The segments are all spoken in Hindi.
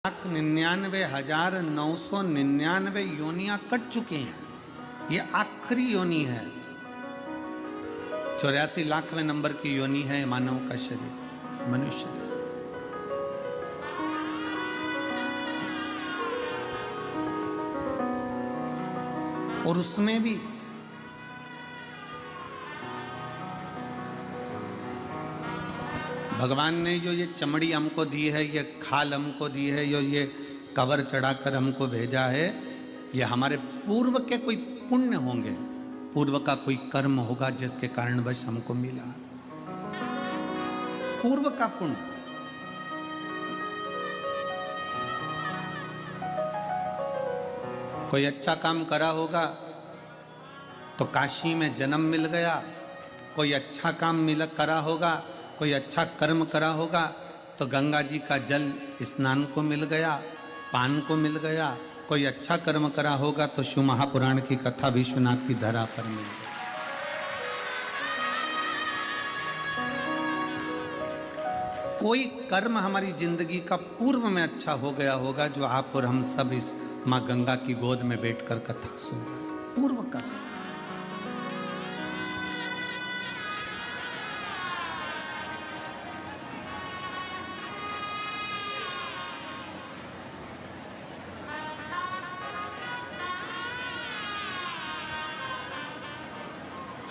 1,99,999 योनियां कट चुकी हैं। ये आखिरी योनि है। 84 लाखवें नंबर की योनि है मानव का शरीर, मनुष्य। और उसमें भी भगवान ने जो ये चमड़ी हमको दी है, ये खाल हमको दी है, जो ये कवर चढ़ाकर हमको भेजा है, ये हमारे पूर्व के कोई पुण्य होंगे, पूर्व का कोई कर्म होगा जिसके कारणवश हमको मिला। पूर्व का पुण्य। कोई अच्छा काम करा होगा तो काशी में जन्म मिल गया, कोई अच्छा काम करा होगा, कोई अच्छा कर्म करा होगा तो गंगा जी का जल स्नान को मिल गया, पान को मिल गया। कोई अच्छा कर्म करा होगा तो शिव महापुराण की कथा विश्वनाथ की धरा पर मिल गई। कोई कर्म हमारी जिंदगी का पूर्व में अच्छा हो गया होगा, जो आप और हम सब इस माँ गंगा की गोद में बैठकर कथा सुन रहे हैं। पूर्व कर्म।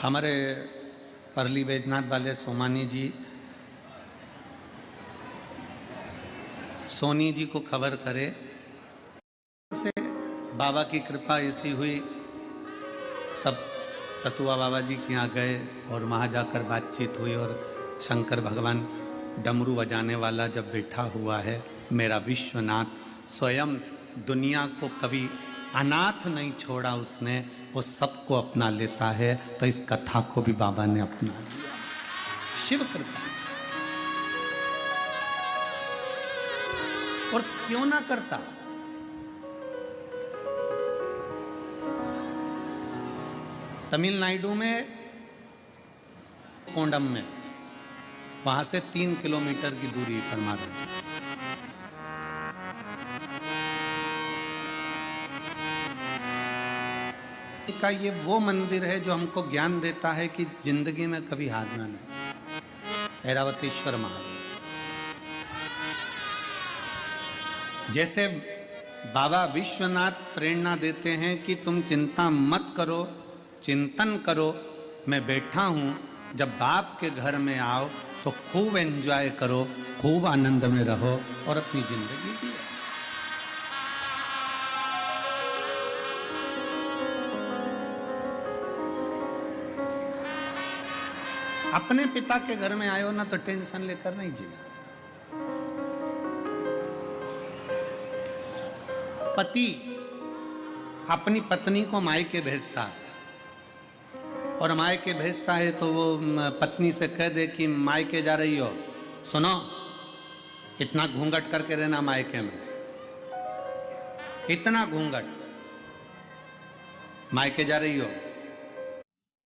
हमारे परली बैजनाथ वाले सोमानी जी, सोनी जी को खबर करे से बाबा की कृपा ऐसी हुई, सब सतुआ बाबा जी के यहाँ गए और वहाँ जाकर बातचीत हुई। और शंकर भगवान डमरू बजाने वाला जब बैठा हुआ है, मेरा विश्वनाथ स्वयं दुनिया को कभी अनाथ नहीं छोड़ा उसने, वो सबको अपना लेता है। तो इस कथा को भी बाबा ने अपना लिया शिव कृपा से। और क्यों ना करता। तमिलनाडु में कोंडम में, वहां से 3 किलोमीटर की दूरी पर महाराज का ये वो मंदिर है जो हमको ज्ञान देता है कि जिंदगी में कभी हारना नहीं। ऐरावतेश्वर महादेव जैसे बाबा विश्वनाथ प्रेरणा देते हैं कि तुम चिंता मत करो, चिंतन करो, मैं बैठा हूं। जब बाप के घर में आओ तो खूब एंजॉय करो, खूब आनंद में रहो और अपनी जिंदगी जियो। अपने पिता के घर में आए हो ना तो टेंशन लेकर नहीं जीना। पति अपनी पत्नी को मायके भेजता है, और मायके भेजता है तो वो पत्नी से कह दे कि मायके जा रही हो, सुनो इतना घूंघट करके रहना मायके में, इतना घूंघट। मायके जा रही हो,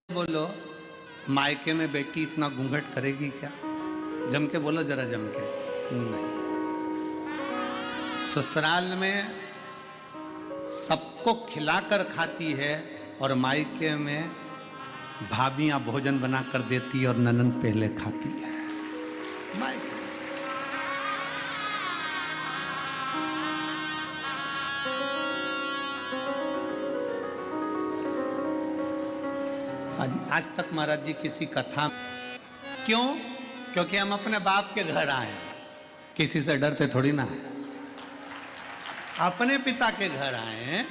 बोलो मायके में बेटी इतना घूंघट करेगी क्या? जम के बोलो जरा, जम के। नहीं। ससुराल में सबको खिलाकर खाती है और मायके में भाभियां भोजन बनाकर देती और ननंद पहले खाती है। मायके आज तक महाराज जी किसी कथा, क्यों? क्योंकि हम अपने बाप के घर आए, किसी से डरते थोड़ी ना है। अपने पिता के घर आए,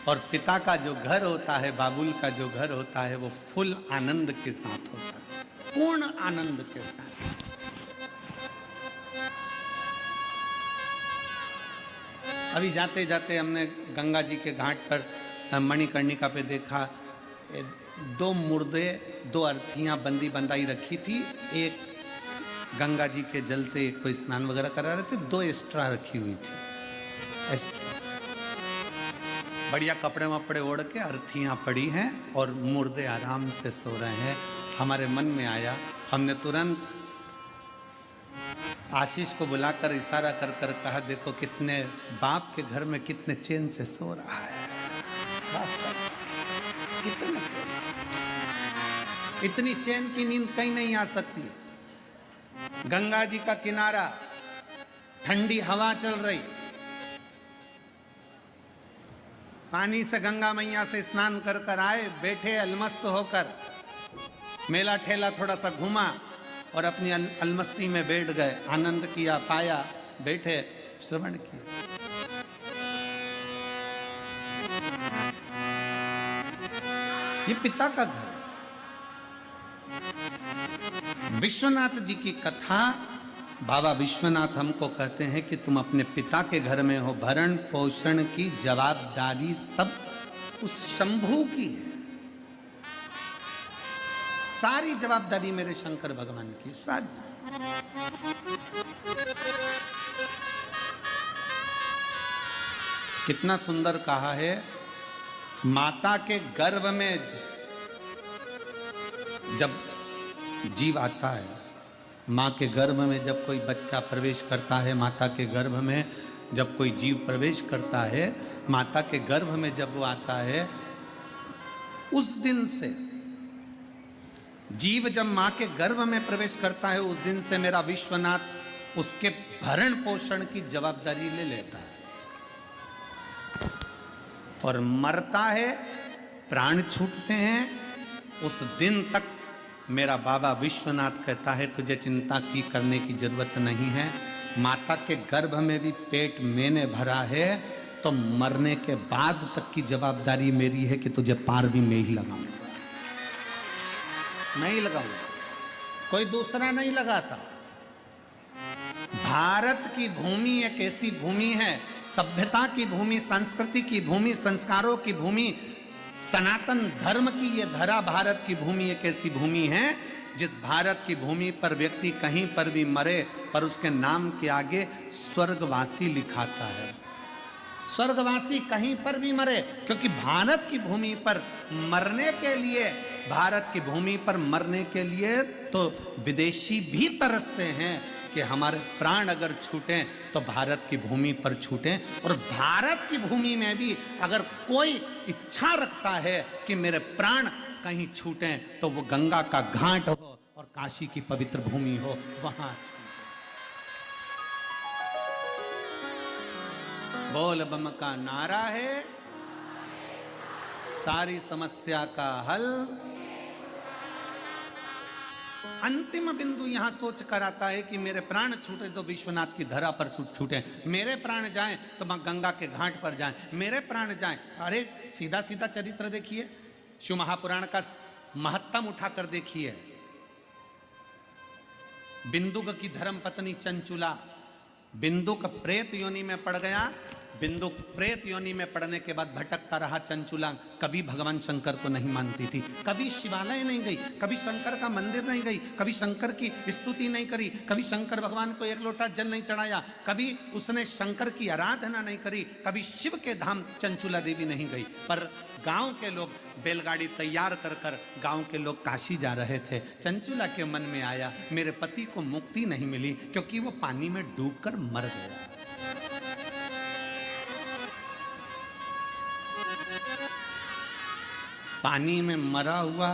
और पिता का जो घर होता है, बाबुल का जो घर होता है, वो फुल आनंद के साथ होता है, पूर्ण आनंद के साथ। अभी जाते जाते हमने गंगा जी के घाट पर मणिकर्णिका पे देखा, 2 मुर्दे, 2 अर्थियां बंदी बंदाई रखी थी। एक गंगा जी के जल से कोई स्नान वगैरह करा रहे थे, 2 एक्स्ट्रा रखी हुई थी। बढ़िया कपड़े वपड़े ओढ़ के अर्थियां पड़ी हैं और मुर्दे आराम से सो रहे हैं। हमारे मन में आया, हमने तुरंत आशीष को बुलाकर इशारा कर कर कहा, देखो कितने बाप के घर में कितने चैन से सो रहा है, कितने चैन से। इतनी चैन की नींद कहीं नहीं आ सकती। गंगा जी का किनारा, ठंडी हवा चल रही, पानी से गंगा मैया से स्नान कर कर आए, बैठे अलमस्त होकर, मेला ठेला थोड़ा सा घूमा और अपनी अलमस्ती में बैठ गए, आनंद किया, पाया, बैठे, श्रवण किया। ये पिता का घर। विश्वनाथ जी की कथा, बाबा विश्वनाथ हमको कहते हैं कि तुम अपने पिता के घर में हो, भरण पोषण की जवाबदारी सब उस शंभू की है। सारी जवाबदारी मेरे शंकर भगवान की, सारी। कितना सुंदर कहा है, माता के गर्भ में जब जीव आता है, माँ के गर्भ में जब कोई बच्चा प्रवेश करता है, माता के गर्भ में जब कोई जीव प्रवेश करता है, माता के गर्भ में जब वो आता है, उस दिन से जीव जब माँ के गर्भ में प्रवेश करता है, उस दिन से मेरा विश्वनाथ उसके भरण पोषण की जवाबदारी ले लेता है। और मरता है, प्राण छूटते हैं, उस दिन तक मेरा बाबा विश्वनाथ कहता है तुझे चिंता की करने की जरूरत नहीं है। माता के गर्भ में भी पेट मैंने भरा है, तो मरने के बाद तक की जवाबदारी मेरी है कि तुझे पार भी मैं ही लगाऊंगा, मैं ही लगाऊंगा, कोई दूसरा नहीं लगाता। भारत की भूमि एक ऐसी भूमि है, सभ्यता की भूमि, संस्कृति की भूमि, संस्कारों की भूमि, सनातन धर्म की ये धरा भारत की भूमि एक ऐसी भूमि है जिस भारत की भूमि पर व्यक्ति कहीं पर भी मरे पर उसके नाम के आगे स्वर्गवासी लिखाता है। स्वर्गवासी कहीं पर भी मरे, क्योंकि भारत की भूमि पर मरने के लिए, भारत की भूमि पर मरने के लिए तो विदेशी भी तरसते हैं कि हमारे प्राण अगर छूटें तो भारत की भूमि पर छूटें। और भारत की भूमि में भी अगर कोई इच्छा रखता है कि मेरे प्राण कहीं छूटें तो वो गंगा का घाट हो और काशी की पवित्र भूमि हो, वहां छूटे। बोल बम का नारा है, सारी समस्या का हल। अंतिम बिंदु यहां सोच कर आता है कि मेरे प्राण छूटे तो विश्वनाथ की धरा पर छूटे, मेरे प्राण जाएं तो मां गंगा के घाट पर जाएं, मेरे प्राण जाएं। अरे सीधा सीधा चरित्र देखिए, शिव महापुराण का महत्तम उठाकर देखिए। बिंदुक की धर्म पत्नी चंचुला, बिंदुक प्रेत योनि में पड़ गया। बिंदुक प्रेत योनि में पड़ने के बाद भटकता रहा चंचुला, कभी भगवान शंकर को नहीं मानती थी, कभी शिवालय नहीं गई, कभी शंकर का मंदिर नहीं गई, कभी शंकर की स्तुति नहीं करी, कभी शंकर भगवान को एक लोटा जल नहीं चढ़ाया, कभी उसने शंकर की आराधना नहीं करी, कभी शिव के धाम चंचुला देवी नहीं गई। पर गांव के लोग बैलगाड़ी तैयार कर कर गांव के लोग काशी जा रहे थे। चंचुला के मन में आया मेरे पति को मुक्ति नहीं मिली क्योंकि वो पानी में डूबकर मर गया। पानी में मरा हुआ,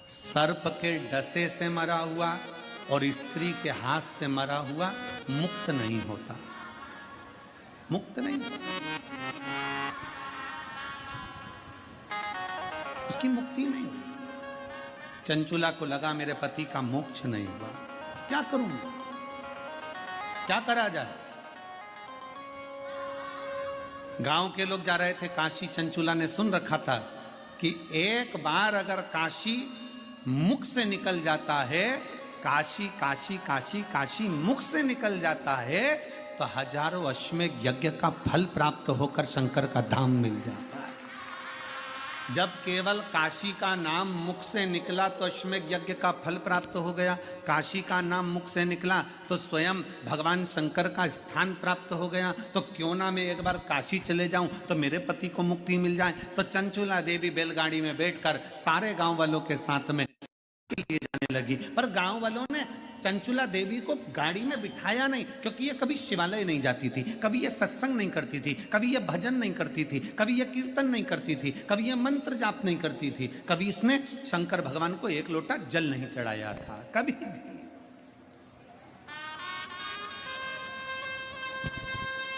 सर्प के डसे से मरा हुआ और स्त्री के हाथ से मरा हुआ मुक्त नहीं होता, मुक्त नहीं होता, उसकी मुक्ति नहीं हुई। चंचुला को लगा मेरे पति का मोक्ष नहीं हुआ, क्या करूं, क्या करा जाए। गांव के लोग जा रहे थे काशी, चंचुला ने सुन रखा था कि एक बार अगर काशी मुख से निकल जाता है, काशी काशी काशी काशी मुख से निकल जाता है तो हजारों अश्वमेध यज्ञ का फल प्राप्त होकर शंकर का धाम मिल जाता है। जब केवल काशी का नाम मुख से निकला तो अश्वमेध यज्ञ का फल प्राप्त हो गया, काशी का नाम मुख से निकला तो स्वयं भगवान शंकर का स्थान प्राप्त हो गया। तो क्यों ना मैं एक बार काशी चले जाऊं तो मेरे पति को मुक्ति मिल जाए। तो चंचुला देवी बैलगाड़ी में बैठकर सारे गांव वालों के साथ में लिए जाने लगी। पर गांव वालों ने चंचुला देवी को गाड़ी में बिठाया नहीं, क्योंकि ये कभी शिवालय नहीं जाती थी, कभी ये सत्संग नहीं करती थी, कभी ये भजन नहीं करती थी, कभी ये कीर्तन नहीं करती थी, कभी ये मंत्र जाप नहीं करती थी, कभी इसने शंकर भगवान को एक लोटा जल नहीं चढ़ाया था, कभी भी।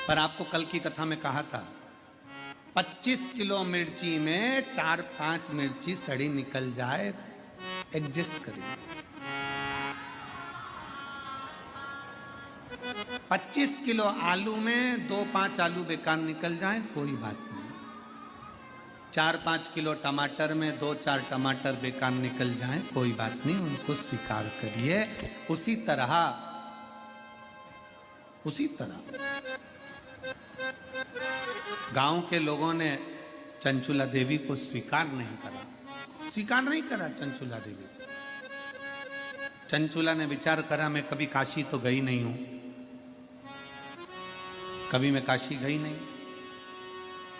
पर आपको कल की कथा में कहा था 25 किलो मिर्ची में 4-5 मिर्ची सड़ी निकल जाए, एडजस्ट करिए। 25 किलो आलू में 2-5 आलू बेकार निकल जाए, कोई बात नहीं। 4-5 किलो टमाटर में 2-4 टमाटर बेकार निकल जाए, कोई बात नहीं, उनको स्वीकार करिए। उसी तरह गांव के लोगों ने चंचुला देवी को स्वीकार नहीं करा चंचुला देवी। चंचुला ने विचार करा, मैं कभी काशी तो गई नहीं हूं, कभी मैं काशी गई नहीं,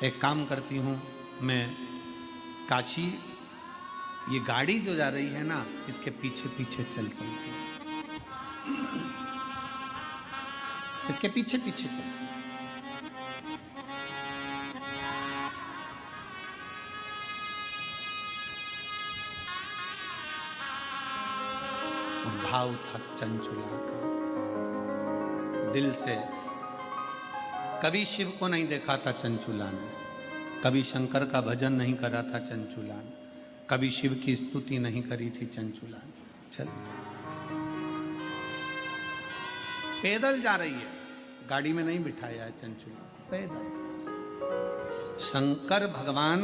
एक काम करती हूं, मैं काशी, ये गाड़ी जो जा रही है ना, इसके पीछे पीछे चल चलती हूं, इसके पीछे पीछे चलती हूं। भाव था चंचुला का, दिल से। कभी शिव को नहीं देखा था चंचुला ने, कभी शंकर का भजन नहीं करा था चंचुला ने, कभी शिव की स्तुति नहीं करी थी चंचुला ने। चल पैदल जा रही है, गाड़ी में नहीं बिठाया है चंचुला को, पैदल। शंकर भगवान,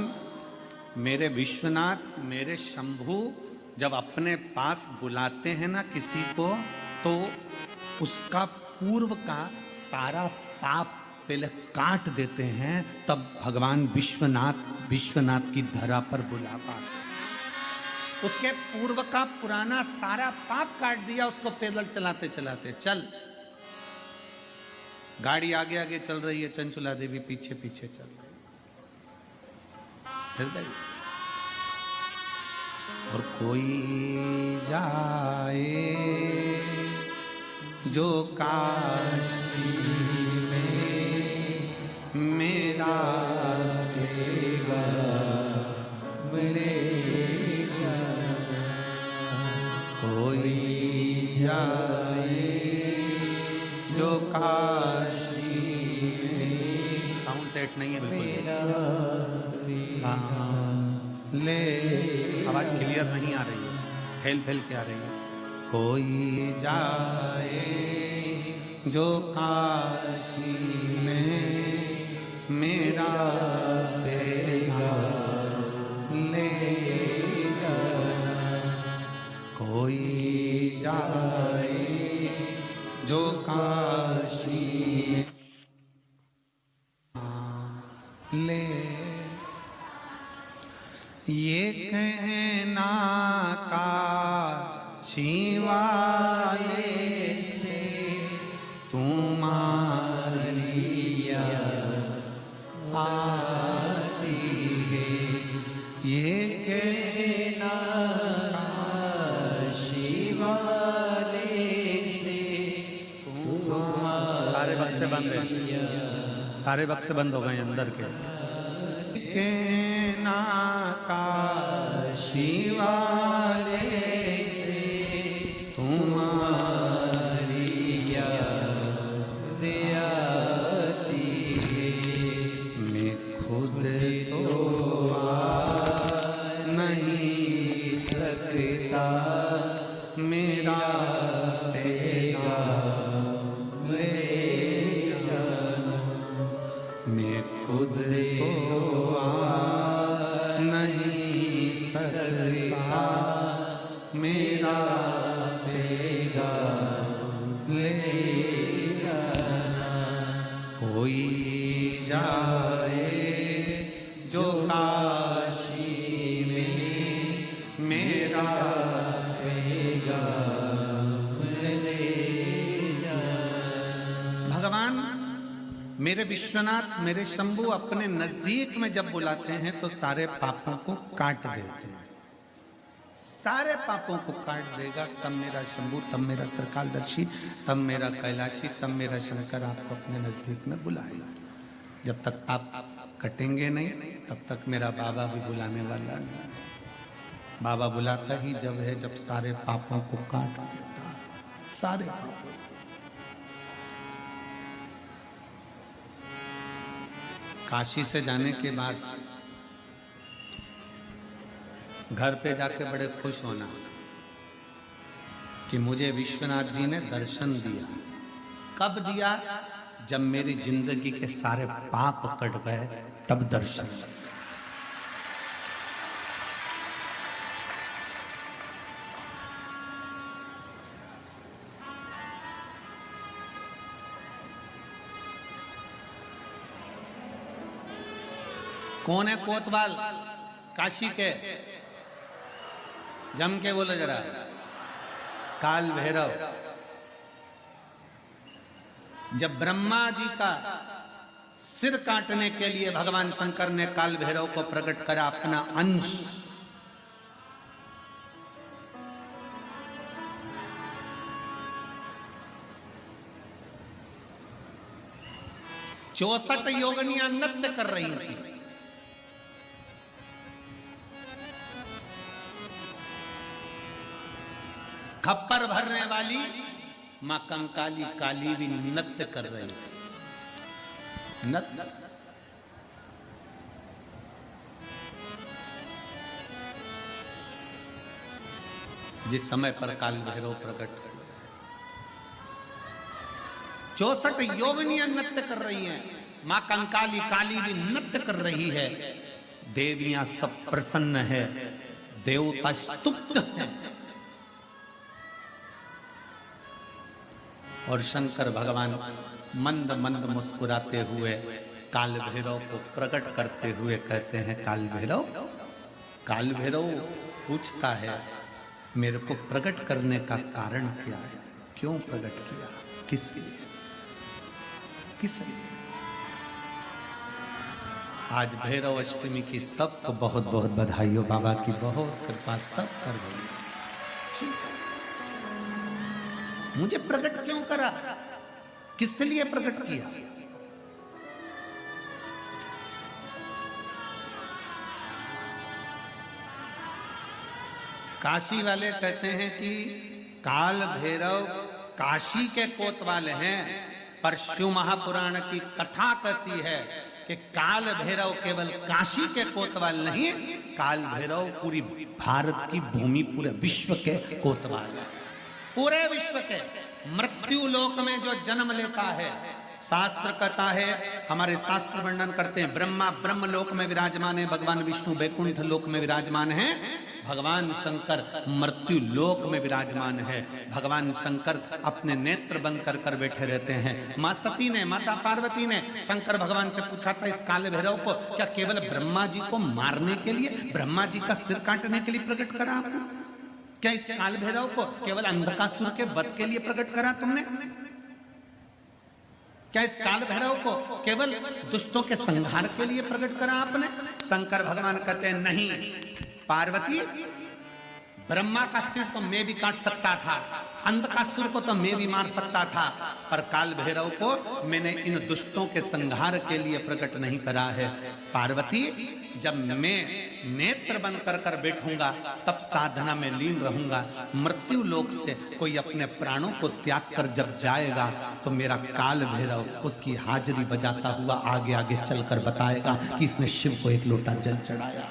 मेरे विश्वनाथ, मेरे शंभू जब अपने पास बुलाते हैं ना किसी को, तो उसका पूर्व का सारा पाप पहले काट देते हैं, तब भगवान विश्वनाथ की धरा पर बुला पाते। उसके पूर्व का पुराना सारा पाप काट दिया उसको, पैदल चलाते चलाते। चल, गाड़ी आगे आगे चल रही है, चंचुला देवी पीछे पीछे चल रही हृदय से। और कोई जाए जो काशी में मेरा देगा ले जा, कोई जाए जो काशी में, साउंड सेट नहीं है बिल्कुल, ले, आवाज क्लियर नहीं आ रही है, फैल फैल के आ रही है। कोई जाए जो काशी में मेरा देगा ले जाना, कोई जाए जो काशी में ले। ये कहना काशी वाले से तुम्हारी आती है, ये कहना काशी वाले से तुम्हारी। सारे बक्से बंद हैं, सारे बक्से बंद हो गए अंदर के। कहना काशी वाले से तुम्हारी याद आती है, मैं खुद तो आ नहीं सकता, मेरा देगा ले जाना, मैं खुद तो नहीं सकता, मेरा देगा ले जाना, कोई जाए जो काशी में मेरा देगा ले जाना। भगवान मेरे विश्वनाथ, मेरे शंभू अपने नजदीक में जब बुलाते हैं तो सारे पापों को काट देते हैं। सारे पापों को काट देगा, तब मेरा शंभू, तब मेरा त्रिकालदर्शी, तब मेरा कैलाशी, तब मेरा शंकर आपको अपने नजदीक में बुलाएगा। जब तक पाप कटेंगे नहीं तब तक मेरा बाबा भी बुलाने वाला नहीं। बाबा बुलाता ही जब है जब सारे पापों को काट देता है, सारे पापों। काशी से जाने के बाद घर पे जाके बड़े खुश होना कि मुझे विश्वनाथ जी ने दर्शन दिया। कब दिया? जब मेरी जिंदगी के सारे पाप कट गए तब दर्शन। कौन है कोतवाल काशी के? जम के बोलो जरा। काल भैरव। जब ब्रह्मा जी का सिर काटने के लिए भगवान शंकर ने काल भैरव को प्रकट करा अपना अंश, चौसठ योगिनियां नृत्य कर रही थी। खप्पर भरने वाली मां कंकाली काली भी नृत्य कर रही थी। नृत्य जिस समय पर काल भैरव प्रकट हुए, 64 योगिनियां नृत्य कर रही हैं, मां कंकाली काली भी नृत्य कर रही है, देवियां सब प्रसन्न है, देवता स्तुप्त हैं। और शंकर भगवान मंद मंद मुस्कुराते हुए काल भैरव को प्रकट करते हुए कहते हैं, काल भैरव। काल भैरव पूछता है, मेरे को प्रकट करने का कारण क्या है? क्यों प्रकट किया? किस लिए? किस लिए? आज भैरव अष्टमी की सबको बहुत बहुत बधाई हो। बाबा की बहुत कृपा सब कर रही। मुझे प्रकट क्यों करा? किस लिए प्रकट किया? काशी वाले कहते हैं कि काल भैरव काशी के कोतवाल हैं, पर शिव महापुराण की कथा कहती है कि काल भैरव केवल काशी के कोतवाल नहीं, काल भैरव पूरी भारत की भूमि, पूरे विश्व के कोतवाल है। पूरे विश्व के मृत्यु लोक में जो जन्म लेता है, शास्त्र कहता है, हमारे शास्त्र वर्णन करते हैं, ब्रह्मा ब्रह्म लोक में विराजमान है, भगवान विष्णु वैकुंठ लोक में विराजमान है, भगवान शंकर मृत्यु लोक में विराजमान है। भगवान शंकर अपने नेत्र बंद कर कर बैठे रहते हैं। मां सती ने, माता पार्वती ने शंकर भगवान से पूछा था, इस काल भैरव को क्या केवल ब्रह्मा जी को मारने के लिए, ब्रह्मा जी का सिर काटने के लिए प्रकट करा आपने? क्या इस काल भैरव को केवल अंधकासुर के वध के लिए प्रकट करा तुमने? क्या इस काल भैरव को केवल दुष्टों के संहार के लिए प्रकट करा आपने? शंकर भगवान कहते हैं, नहीं पार्वती, ब्रह्मा का सिर तो मैं भी काट सकता था, अंधकासुर को तो मैं भी मार सकता था, पर काल भैरव को मैंने इन दुष्टों के संहार के लिए प्रकट नहीं करा है। पार्वती, जब मैं नेत्र बंद कर कर बैठूंगा तब साधना में लीन रहूंगा। मृत्यु लोक से कोई अपने प्राणों को त्याग कर जब जाएगा तो मेरा काल भैरव उसकी हाजिरी बजाता हुआ आगे आगे चलकर बताएगा कि इसने शिव को एक लोटा जल चढ़ाया।